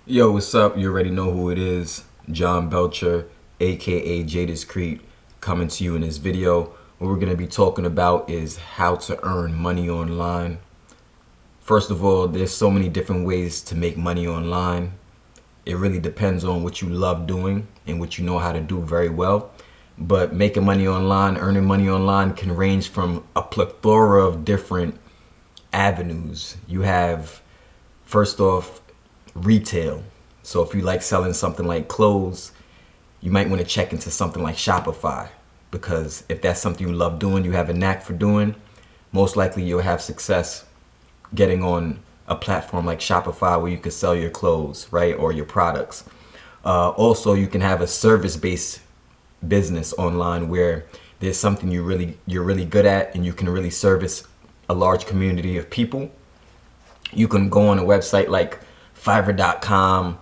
Yo, what's up? You already know who it is. Jon Belcher, aka Jaydis Crete, coming to you in this video. What we're going to be talking about is how to earn money online. First of all, there's so many different ways to make money online. It really depends on what you love doing and what you know how to do very well. But making money online, earning money online can range from a plethora of different avenues. You have, first off, retail. So if you like selling something like clothes, you might want to check into something like Shopify, because if that's something you love doing, you have a knack for doing, most likely you'll have success getting on a platform like Shopify where you can sell your clothes, right, or your products. Also, you can have a service-based business online where there's something you're really good at and you can really service a large community of people. You can go on a website like Fiverr.com,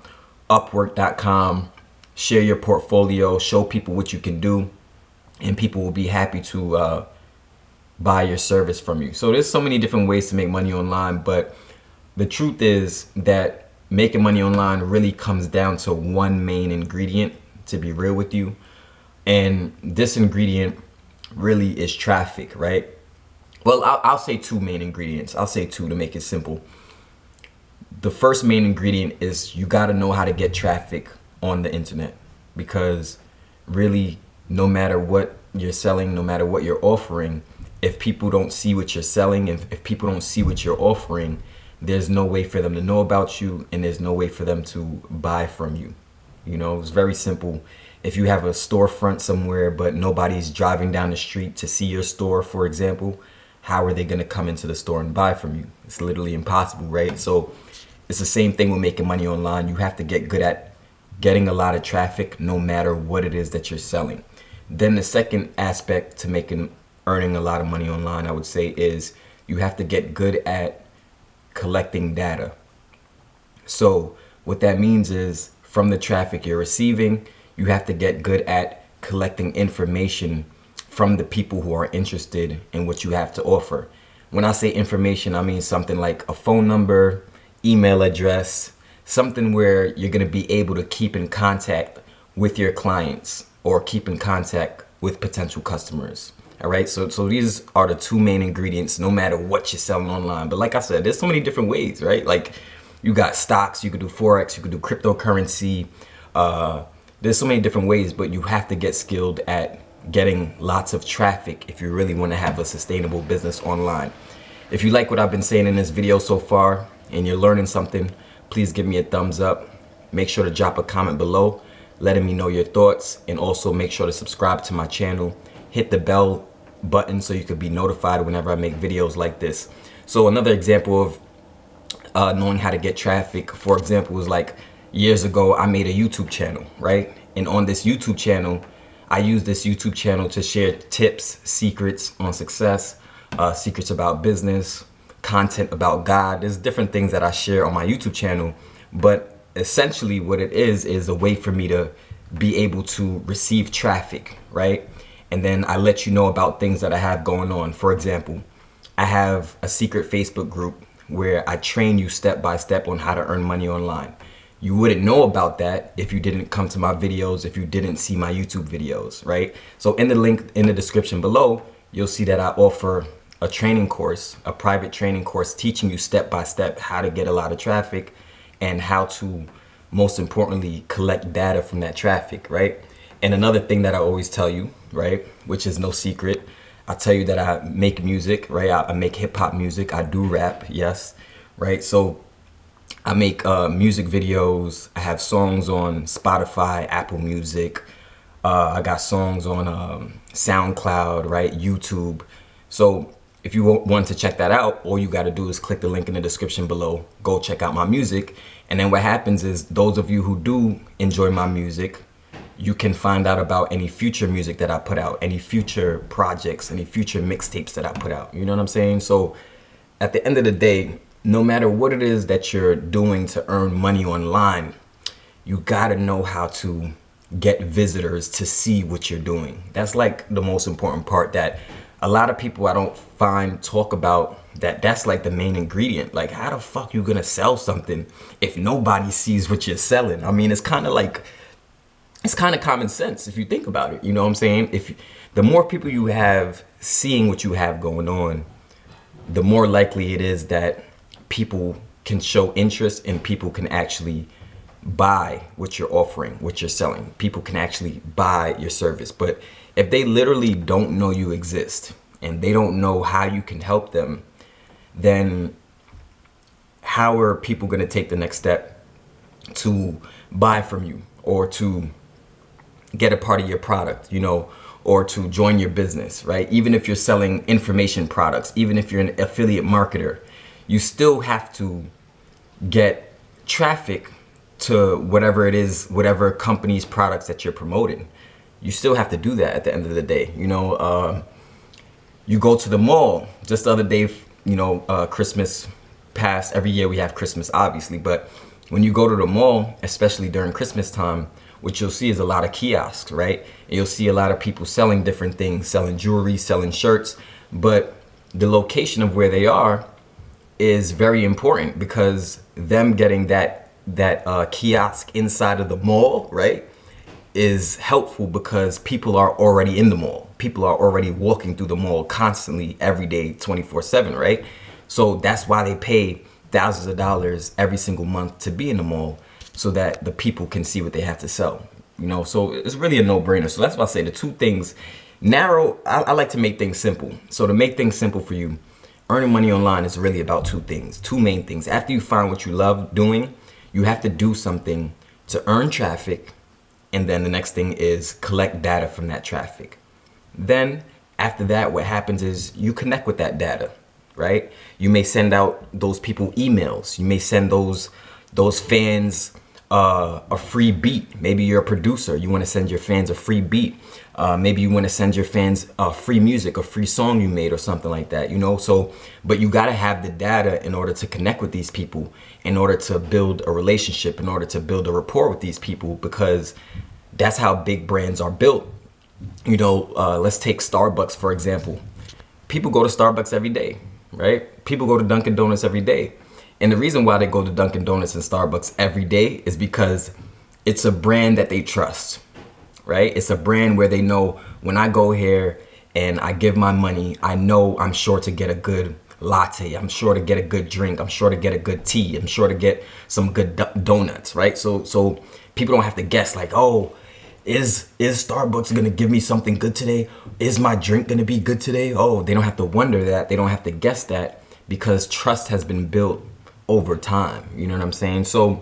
Upwork.com, share your portfolio, show people what you can do, and people will be happy to buy your service from you. So there's so many different ways to make money online, but the truth is that making money online really comes down to one main ingredient, to be real with you. And this ingredient really is traffic, right? Well, I'll say two main ingredients. I'll say two to make it simple. The first main ingredient is you got to know how to get traffic on the internet, because really, no matter what you're selling, no matter what you're offering, if people don't see what you're selling, if people don't see what you're offering, there's no way for them to know about you, and there's no way for them to buy from you. You know, it's very simple. If you have a storefront somewhere but nobody's driving down the street to see your store, for example, how are they going to come into the store and buy from you? It's literally impossible, right? So it's the same thing with making money online. You have to get good at getting a lot of traffic no matter what it is that you're selling. Then the second aspect to earning a lot of money online, I would say, is you have to get good at collecting data. So what that means is, from the traffic you're receiving, you have to get good at collecting information from the people who are interested in what you have to offer. When I say information, I mean something like a phone number, email address, something where you're going to be able to keep in contact with your clients or keep in contact with potential customers. All right, so these are the two main ingredients no matter what you're selling online. But like I said, there's so many different ways, right? Like, you got stocks, you could do Forex, you could do cryptocurrency. There's so many different ways, but you have to get skilled at getting lots of traffic if you really want to have a sustainable business online. If you like what I've been saying in this video so far and you're learning something, please give me a thumbs up. Make sure to drop a comment below letting me know your thoughts, and also make sure to subscribe to my channel. Hit the bell button so you could be notified whenever I make videos like this. So another example of knowing how to get traffic, for example, was like years ago I made a YouTube channel, right? And on this YouTube channel, I use this YouTube channel to share tips, secrets on success, secrets about business, content about God. There's different things that I share on my YouTube channel, but essentially what it is a way for me to be able to receive traffic, right? And then I let you know about things that I have going on. For example, I have a secret Facebook group where I train you step by step on how to earn money online. You wouldn't know about that if you didn't come to my videos, if you didn't see my YouTube videos, right? So in the link in the description below, you'll see that I offer a training course, a private training course, teaching you step by step how to get a lot of traffic and how to, most importantly, collect data from that traffic, right? And another thing that I always tell you, right, which is no secret, I tell you that I make music, right? I make hip hop music. I do rap, yes, right? So I make music videos. I have songs on Spotify, Apple Music. I got songs on SoundCloud, right? YouTube. So if you want to check that out, all you got to do is click the link in the description below. Go check out my music. And then what happens is, those of you who do enjoy my music, you can find out about any future music that I put out, any future projects, any future mixtapes that I put out. You know what I'm saying? So at the end of the day, no matter what it is that you're doing to earn money online, you gotta know how to get visitors to see what you're doing. That's like the most important part that a lot of people I don't find talk about that. That's like the main ingredient. Like, how the fuck you gonna sell something if nobody sees what you're selling? I mean, it's kind of common sense if you think about it. You know what I'm saying? If the more people you have seeing what you have going on, the more likely it is that people can show interest and people can actually buy what you're offering, what you're selling. People can actually buy your service. But if they literally don't know you exist and they don't know how you can help them, then how are people going to take the next step to buy from you or to get a part of your product, you know, or to join your business, right? Even if you're selling information products, even if you're an affiliate marketer, you still have to get traffic to whatever it is, whatever company's products that you're promoting. You still have to do that at the end of the day. You know, you go to the mall. Just the other day, you know, Christmas passed. Every year we have Christmas, obviously. But when you go to the mall, especially during Christmas time, what you'll see is a lot of kiosks, right? And you'll see a lot of people selling different things, selling jewelry, selling shirts. But the location of where they are is very important, because them getting that kiosk inside of the mall, right, is helpful because people are already in the mall. People are already walking through the mall constantly, every day, 24/7, right? So that's why they pay thousands of dollars every single month to be in the mall, so that the people can see what they have to sell. You know, so it's really a no-brainer. So that's why I say the two things narrow. I like to make things simple. So to make things simple for you, earning money online is really about two things, two main things. After you find what you love doing, you have to do something to earn traffic. And then the next thing is collect data from that traffic. Then after that, what happens is you connect with that data, right? You may send out those people emails. You may send those fans a free beat. Maybe you're a producer. You want to send your fans a free beat. Maybe you want to send your fans free music, a free song you made or something like that, you know? So, but you got to have the data in order to connect with these people, in order to build a relationship, in order to build a rapport with these people, because that's how big brands are built. You know, let's take Starbucks, for example. People go to Starbucks every day, right? People go to Dunkin' Donuts every day. And the reason why they go to Dunkin' Donuts and Starbucks every day is because it's a brand that they trust, right? It's a brand where they know, when I go here and I give my money, I know I'm sure to get a good latte. I'm sure to get a good drink. I'm sure to get a good tea. I'm sure to get some good donuts, right? So people don't have to guess like, oh, is Starbucks gonna give me something good today? Is my drink gonna be good today? Oh, they don't have to wonder that. They don't have to guess that, because trust has been built over time. You know what I'm saying? So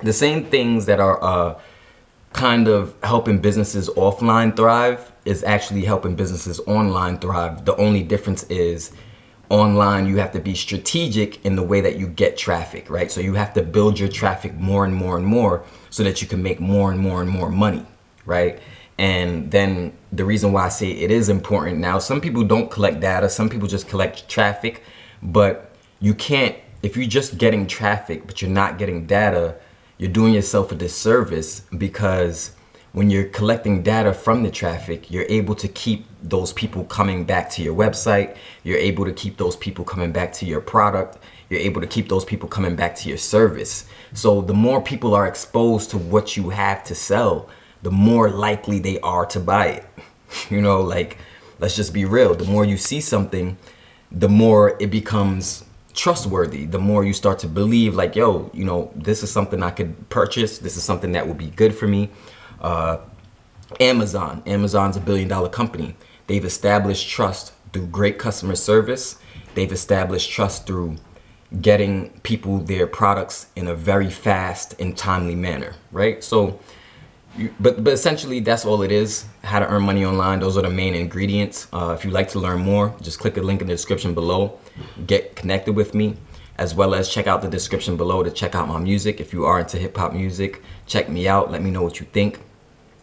the same things that are kind of helping businesses offline thrive is actually helping businesses online thrive. The only difference is online, you have to be strategic in the way that you get traffic, right? So you have to build your traffic more and more and more so that you can make more and more and more money, right? And then the reason why I say it is important now, some people don't collect data, some people just collect traffic, but you can't, if you're just getting traffic but you're not getting data, you're doing yourself a disservice, because when you're collecting data from the traffic, you're able to keep those people coming back to your website. You're able to keep those people coming back to your product. You're able to keep those people coming back to your service. So the more people are exposed to what you have to sell, the more likely they are to buy it. You know, like, let's just be real. The more you see something, the more it becomes trustworthy. The more you start to believe like, yo, you know, this is something I could purchase. This is something that will be good for me. Amazon's a $1 billion company. They've established trust through great customer service. They've established trust through getting people their products in a very fast and timely manner, right? So, but essentially that's all it is. How to earn money online. Those are the main ingredients. If you'd like to learn more, just click the link in the description below. Get connected with me, as well as check out the description below to check out my music. If you are into hip hop music, check me out. Let me know what you think,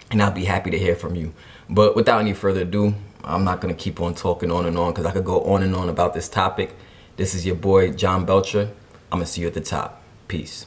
and I'll be happy to hear from you. But without any further ado, I'm not going to keep on talking on and on, because I could go on and on about this topic. This is your boy, Jon Belcher. I'm going to see you at the top. Peace.